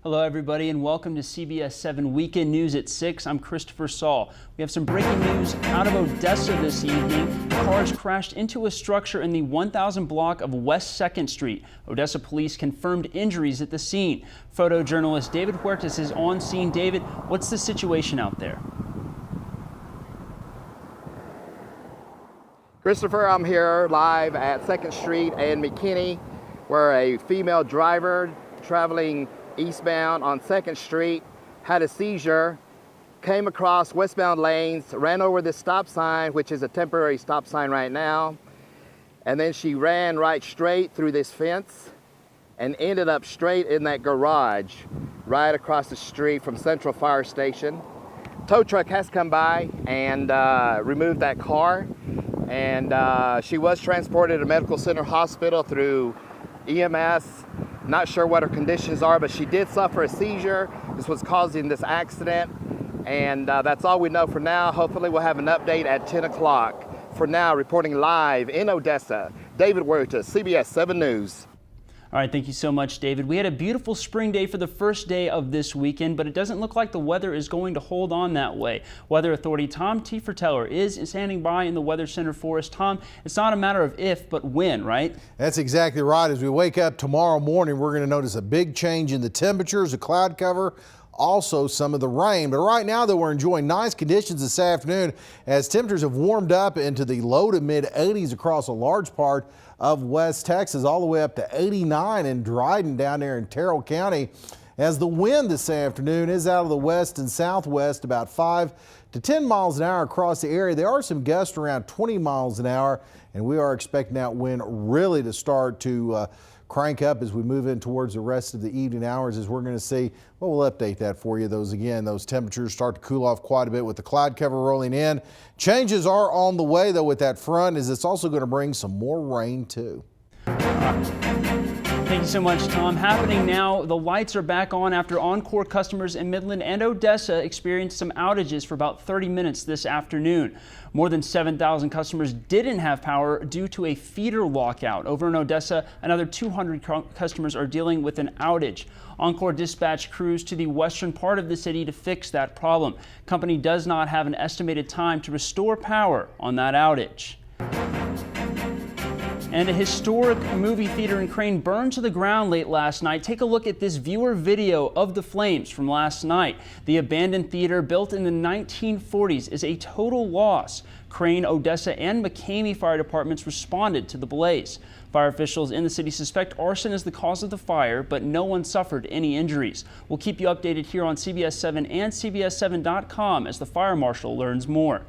Hello everybody and welcome to CBS 7 Weekend News at 6. I'm Christopher Saul. We have some breaking news out of Odessa this evening. Cars crashed into a structure in the 1000 block of West 2nd Street. Odessa police confirmed injuries at the scene. Photojournalist David Huertas is on scene. David, what's the situation out there? Christopher, I'm here live at 2nd Street and McKinney, where a female driver traveling eastbound on 2nd Street had a seizure, came across westbound lanes, ran over this stop sign, which is a temporary stop sign right now, and then she ran right straight through this fence and ended up straight in that garage right across the street from Central Fire Station. Tow truck has come by and removed that car, and she was transported to Medical Center Hospital through EMS. Not sure what her conditions are, but she did suffer a seizure. This was causing this accident, and that's all we know for now. Hopefully we'll have an update at 10 o'clock. For now, reporting live in Odessa, David Huertas, CBS 7 News. All right, thank you so much, David. We had a beautiful spring day for the first day of this weekend, but it doesn't look like the weather is going to hold on that way. Weather authority Tom TEFERTILLER is standing by in the Weather Center for us. Tom, it's not a matter of if, but when, right? That's exactly right. As we wake up tomorrow morning, we're going to notice a big change in the temperatures, the cloud cover, also some of the rain. But right now, though, we're enjoying nice conditions this afternoon as temperatures have warmed up into the low to mid 80s across a large part of West Texas, all the way up to 89 in Dryden down there in Terrell County, as the wind this afternoon is out of the west and southwest about 5 to 10 miles an hour across the area. There are some gusts around 20 miles an hour, and we are expecting that wind really to start to crank up as we move in towards the rest of the evening hours, as we're going to see. Well, we'll update that for you. Those temperatures start to cool off quite a bit with the cloud cover rolling in. Changes are on the way, though, with that front, as it's also going to bring some more rain too. Thank you so much, Tom. Happening now, the lights are back on after Encore customers in Midland and Odessa experienced some outages for about 30 minutes this afternoon. More than 7,000 customers didn't have power due to a feeder lockout. Over in Odessa, another 200 customers are dealing with an outage. Encore dispatched crews to the western part of the city to fix that problem. Company does not have an estimated time to restore power on that outage. And a historic movie theater in Crane burned to the ground late last night. Take a look at this viewer video of the flames from last night. The abandoned theater, built in the 1940s, is a total loss. Crane, Odessa, and McCamey fire departments responded to the blaze. Fire officials in the city suspect arson as the cause of the fire, but no one suffered any injuries. We'll keep you updated here on CBS 7 and CBS7.com as the fire marshal learns more.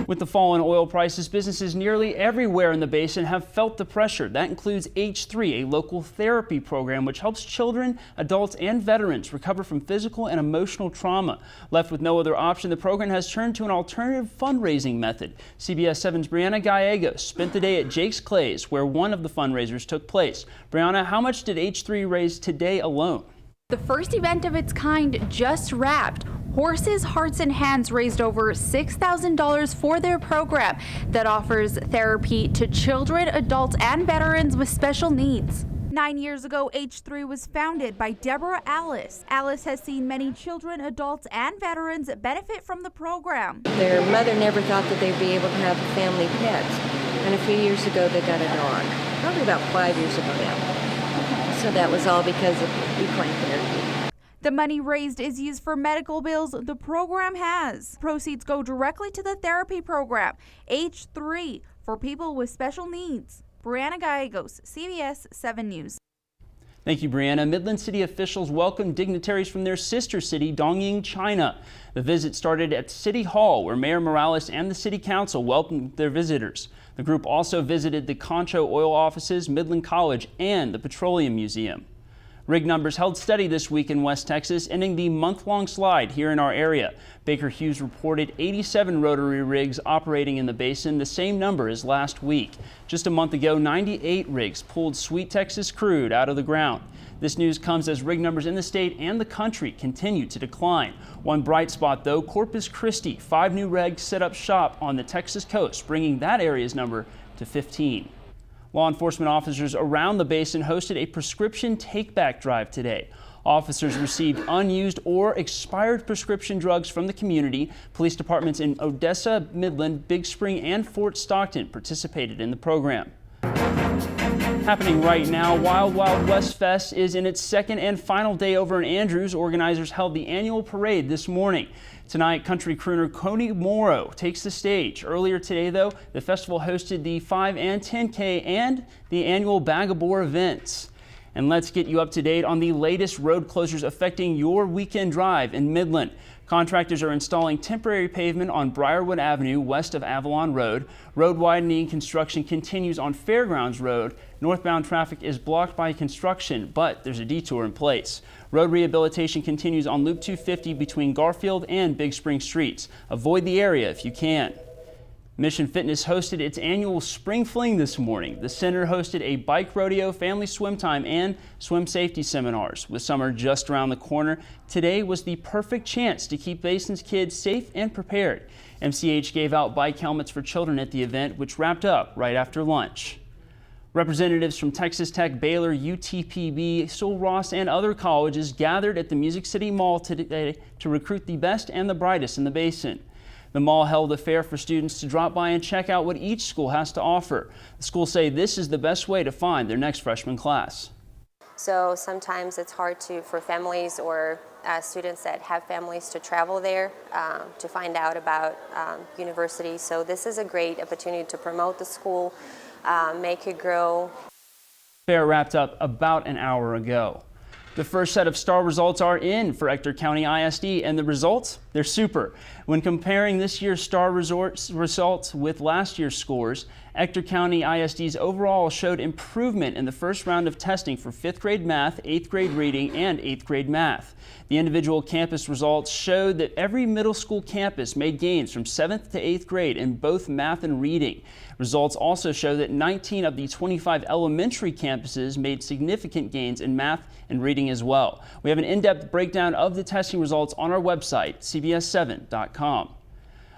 With the fall in oil prices, businesses nearly everywhere in the basin have felt the pressure. That includes H3, a local therapy program which helps children, adults, and veterans recover from physical and emotional trauma. Left with no other option, the program has turned to an alternative fundraising method. CBS 7's Brianna Gallegos spent the day at Jake's Clay's, where one of the fundraisers took place. Brianna, how much did H3 raise today alone? The first event of its kind just wrapped. Horses, Hearts, and Hands raised over $6,000 for their program that offers therapy to children, adults, and veterans with special needs. 9 years ago, H3 was founded by Deborah Alice. Alice has seen many children, adults, and veterans benefit from the program. Their mother never thought that they'd be able to have family pets. And a few years ago, they got a dog. Probably about 5 years ago now. So that was all because of equine therapy. The money raised is used for medical bills the program has. Proceeds go directly to the therapy program, H3, for people with special needs. Brianna Gallegos, CBS 7 News. Thank you, Brianna. Midland City officials welcomed dignitaries from their sister city, Dongying, China. The visit started at City Hall, where Mayor Morales and the City Council welcomed their visitors. The group also visited the Concho Oil offices, Midland College, and the Petroleum Museum. Rig numbers held steady this week in West Texas, ending the month-long slide here in our area. Baker Hughes reported 87 rotary rigs operating in the basin, the same number as last week. Just a month ago, 98 rigs pulled Sweet Texas crude out of the ground. This news comes as rig numbers in the state and the country continue to decline. One bright spot, though, Corpus Christi. 5 new rigs set up shop on the Texas coast, bringing that area's number to 15. Law enforcement officers around the basin hosted a prescription take-back drive today. Officers received unused or expired prescription drugs from the community. Police departments in Odessa, Midland, Big Spring, and Fort Stockton participated in the program. Happening right now, Wild Wild West Fest is in its second and final day over in Andrews. Organizers held the annual parade this morning. Tonight, country crooner Coney Morrow takes the stage. Earlier today, though, the festival hosted the 5 and 10K and the annual Bag-O-Boar events. And let's get you up to date on the latest road closures affecting your weekend drive in Midland. Contractors are installing temporary pavement on Briarwood Avenue west of Avalon Road. Road widening construction continues on Fairgrounds Road. Northbound traffic is blocked by construction, but there's a detour in place. Road rehabilitation continues on Loop 250 between Garfield and Big Spring Streets. Avoid the area if you can. Mission Fitness hosted its annual Spring Fling this morning. The center hosted a bike rodeo, family swim time, and swim safety seminars. With summer just around the corner, today was the perfect chance to keep Basin's kids safe and prepared. MCH gave out bike helmets for children at the event, which wrapped up right after lunch. Representatives from Texas Tech, Baylor, UTPB, Sul Ross, and other colleges gathered at the Music City Mall today to recruit the best and the brightest in the Basin. The mall held a fair for students to drop by and check out what each school has to offer. The schools say this is the best way to find their next freshman class. So sometimes it's hard for families or students that have families to travel there to find out about universities. So this is a great opportunity to promote the school, make it grow. Fair wrapped up about an hour ago. The first set of STAR results are in for Ector County ISD, and the results, they're super. When comparing this year's STAR results with last year's scores, Ector County ISD's overall showed improvement in the first round of testing for 5th grade math, 8th grade reading, and 8th grade math. The individual campus results showed that every middle school campus made gains from 7th to 8th grade in both math and reading. Results also show that 19 of the 25 elementary campuses made significant gains in math and reading as well. We have an in-depth breakdown of the testing results on our website, cbs7.com.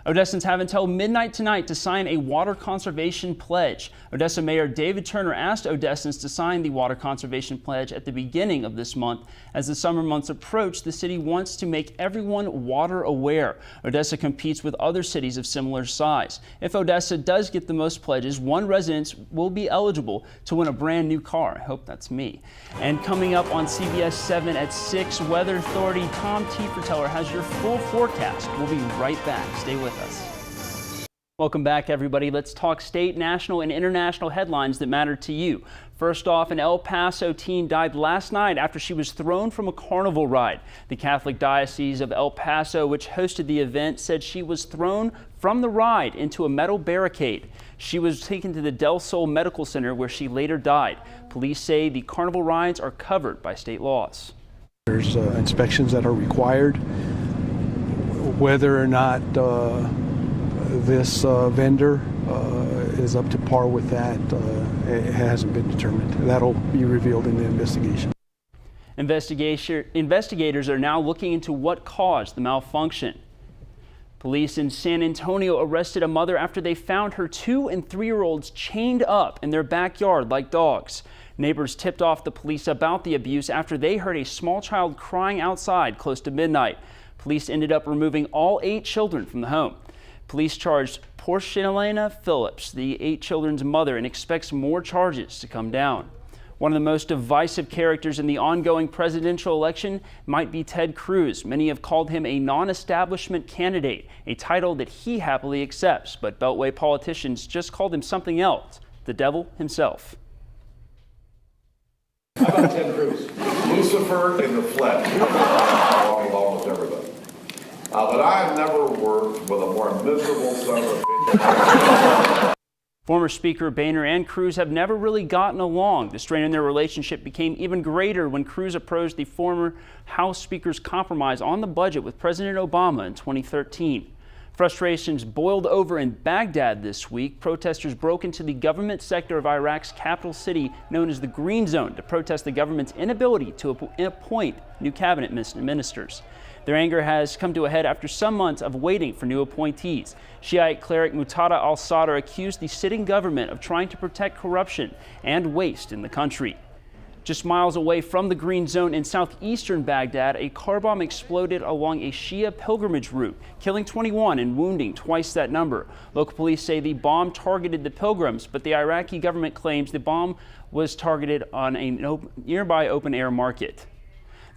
Odessans have until midnight tonight to sign a water conservation pledge. Odessa Mayor David Turner asked Odessans to sign the water conservation pledge at the beginning of this month. As the summer months approach, the city wants to make everyone water aware. Odessa competes with other cities of similar size. If Odessa does get the most pledges, one resident will be eligible to win a brand new car. I hope that's me. And coming up on CBS 7 at 6, Weather Authority Tom TEFERTILLER has your full forecast. We'll be right back. Stay with us. Welcome back, everybody. Let's talk state, national, and international headlines that matter to you. First off, an El Paso teen died last night after she was thrown from a carnival ride. The Catholic Diocese of El Paso, which hosted the event, said she was thrown from the ride into a metal barricade. She was taken to the Del Sol Medical Center, where she later died. Police say the carnival rides are covered by state laws. There's inspections that are required. Whether or not this vendor is up to par with that, it hasn't been determined. That'll be revealed in the investigation. Investigators are now looking into what caused the malfunction. Police in San Antonio arrested a mother after they found her 2- and 3-year-olds chained up in their backyard like dogs. Neighbors tipped off the police about the abuse after they heard a small child crying outside close to midnight. Police ended up removing all 8 children from the home. Police charged Porcelana Phillips, the 8 children's mother, and expects more charges to come down. One of the most divisive characters in the ongoing presidential election might be Ted Cruz. Many have called him a non-establishment candidate, a title that he happily accepts, but Beltway politicians just called him something else, the devil himself. How about Ted Cruz? Lucifer in the flesh, along with almost everybody. But I've never worked with a more miserable son of a bitch. Former Speaker Boehner and Cruz have never really gotten along. The strain in their relationship became even greater when Cruz approached the former House Speaker's compromise on the budget with President Obama in 2013. Frustrations boiled over in Baghdad this week. Protesters broke into the government sector of Iraq's capital city, known as the Green Zone, to protest the government's inability to appoint new cabinet ministers. Their anger has come to a head after some months of waiting for new appointees. Shiite cleric Muqtada al-Sadr accused the sitting government of trying to protect corruption and waste in the country. Just miles away from the Green Zone in southeastern Baghdad, a car bomb exploded along a Shia pilgrimage route, killing 21 and wounding twice that number. Local police say the bomb targeted the pilgrims, but the Iraqi government claims the bomb was targeted on a nearby open-air market.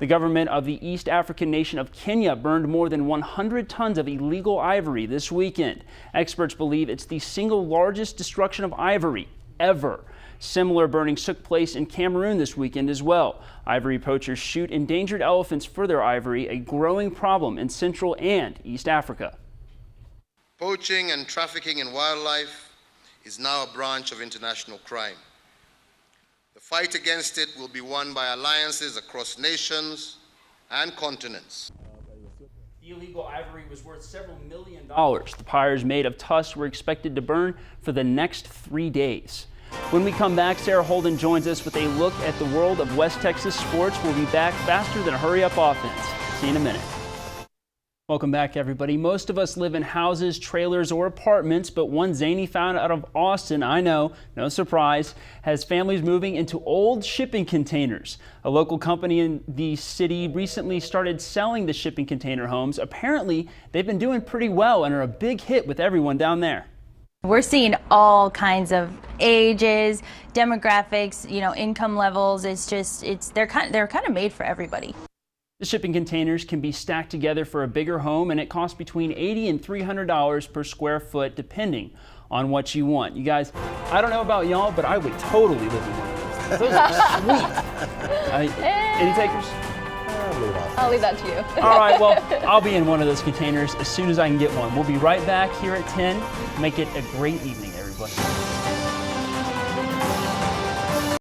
The government of the East African nation of Kenya burned more than 100 tons of illegal ivory this weekend. Experts believe it's the single largest destruction of ivory ever. Similar burnings took place in Cameroon this weekend as well. Ivory poachers shoot endangered elephants for their ivory, a growing problem in Central and East Africa. Poaching and trafficking in wildlife is now a branch of international crime. The fight against it will be won by alliances across nations and continents. The illegal ivory was worth several $1 million. The pyres made of tusks were expected to burn for the next 3 days. When we come back, Sarah Holden joins us with a look at the world of West Texas sports. We'll be back faster than a hurry-up offense. See you in a minute. Welcome back, everybody. Most of us live in houses, trailers, or apartments, but one zany found out of Austin, I know, no surprise, has families moving into old shipping containers. A local company in the city recently started selling the shipping container homes. Apparently, they've been doing pretty well and are a big hit with everyone down there. We're seeing all kinds of ages, demographics, income levels. They're kind of made for everybody. The shipping containers can be stacked together for a bigger home, and it costs between $80 and $300 per square foot, depending on what you want. You guys, I don't know about y'all, but I would totally live in one of those. Those are sweet. Any takers? I'll leave that to you. All right, well, I'll be in one of those containers as soon as I can get one. We'll be right back here at 10. Make it a great evening, everybody.